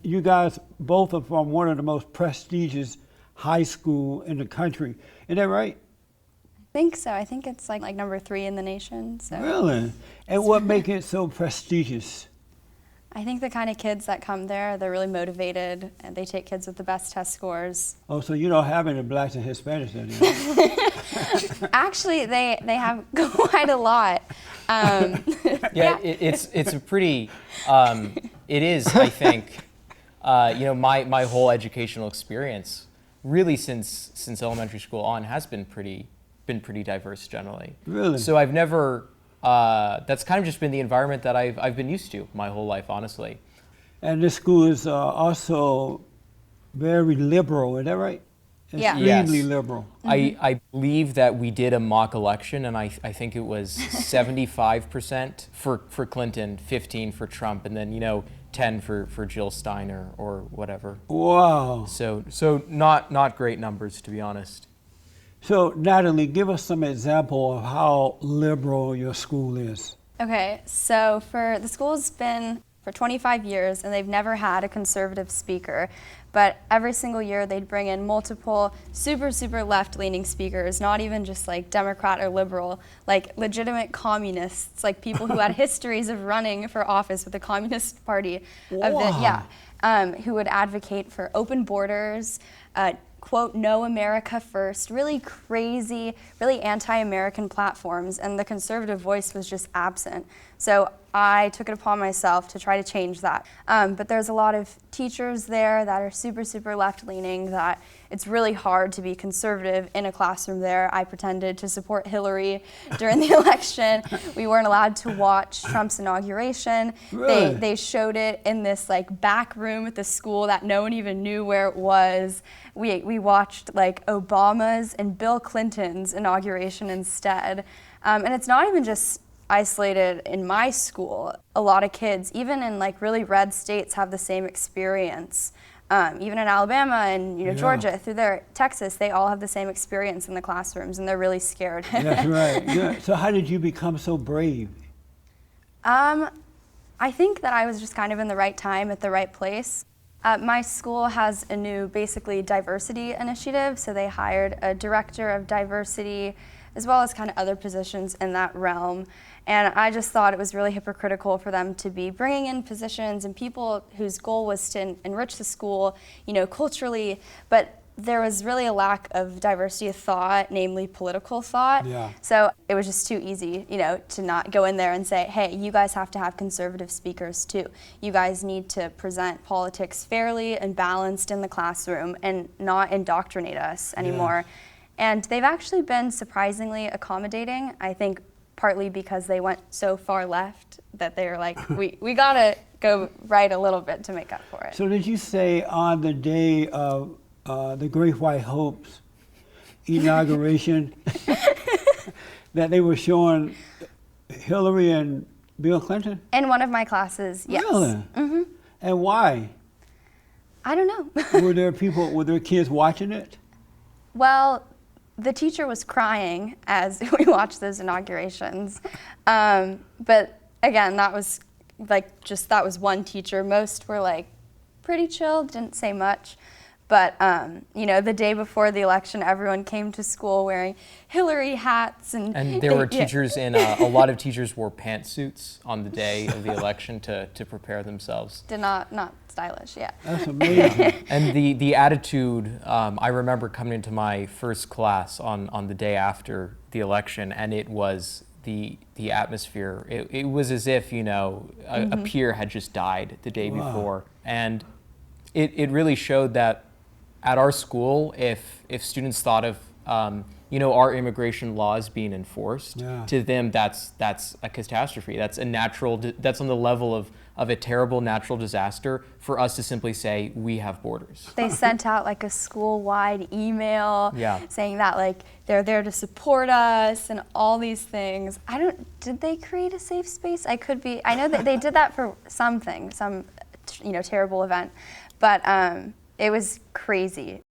you guys both are from one of the most prestigious high school in the country. Isn't that right? I think so. I think it's like number 3 in the nation. So. Really? And what makes it so prestigious? I think the kind of kids that come there, they're really motivated, and they take kids with the best test scores. Oh, so you don't have any blacks and Hispanics there? Actually, they have quite a lot. Yeah, it's a pretty, it is, I think, my whole educational experience, really since elementary school on, has been pretty diverse generally. Really? So I've never, that's kind of just been the environment that I've been used to my whole life, honestly. And this school is also very liberal, is that right? Yeah. Extremely Yes. liberal. I believe that we did a mock election, and I think it was 75% for Clinton, 15 for Trump, and then 10 for Jill Steiner or whatever. Wow. So not great numbers, to be honest. So Natalie, give us some example of how liberal your school is. Okay, so the school's been for 25 years, and they've never had a conservative speaker. But every single year they'd bring in multiple super left-leaning speakers, not even just like Democrat or liberal, like legitimate communists, like people who had histories of running for office with the Communist Party, Wow. Who would advocate for open borders, quote, no America first, really crazy, really anti-American platforms, and the conservative voice was just absent. So I took it upon myself to try to change that. But there's a lot of teachers there that are super left-leaning, that it's really hard to be conservative in a classroom there. I pretended to support Hillary during the election. We weren't allowed to watch Trump's inauguration. Really? They showed it in this like back room at the school that no one even knew where it was. We watched like Obama's and Bill Clinton's inauguration instead. And it's not even just isolated in my school. A lot of kids, even in like really red states, have the same experience. Even in Alabama and Georgia, through there, Texas, they all have the same experience in the classrooms, and they're really scared. That's right. Yeah. So how did you become so brave? I think that I was just kind of in the right time at the right place. My school has a new, basically, diversity initiative, so they hired a director of diversity, as well as kind of other positions in that realm. And I just thought it was really hypocritical for them to be bringing in positions and people whose goal was to enrich the school, culturally, but there was really a lack of diversity of thought, namely political thought. Yeah. So it was just too easy, to not go in there and say, hey, you guys have to have conservative speakers too. You guys need to present politics fairly and balanced in the classroom and not indoctrinate us anymore. Yeah. And they've actually been surprisingly accommodating, I think partly because they went so far left that they were like, we gotta go right a little bit to make up for it. So did you say on the day of the Great White Hope's inauguration that they were showing Hillary and Bill Clinton? In one of my classes, yes. Really? Mm-hmm. And why? I don't know. Were there kids watching it? Well, the teacher was crying as we watched those inaugurations. But again, that was one teacher. Most were like pretty chill, didn't say much. But, the day before the election, everyone came to school wearing Hillary hats. And there were teachers a lot of teachers wore pantsuits on the day of the election to prepare themselves. Not stylish, yeah. That's amazing. And the attitude, I remember coming into my first class on the day after the election, and it was the atmosphere. It was as if, a peer had just died the day before. And it really showed that at our school, if students thought of our immigration laws being enforced, to them that's a catastrophe. That's that's on the level of a terrible natural disaster for us to simply say we have borders. They sent out like a school-wide email saying that like they're there to support us and all these things. Did they create a safe space? I know that they did that for something, some terrible event, but it was crazy.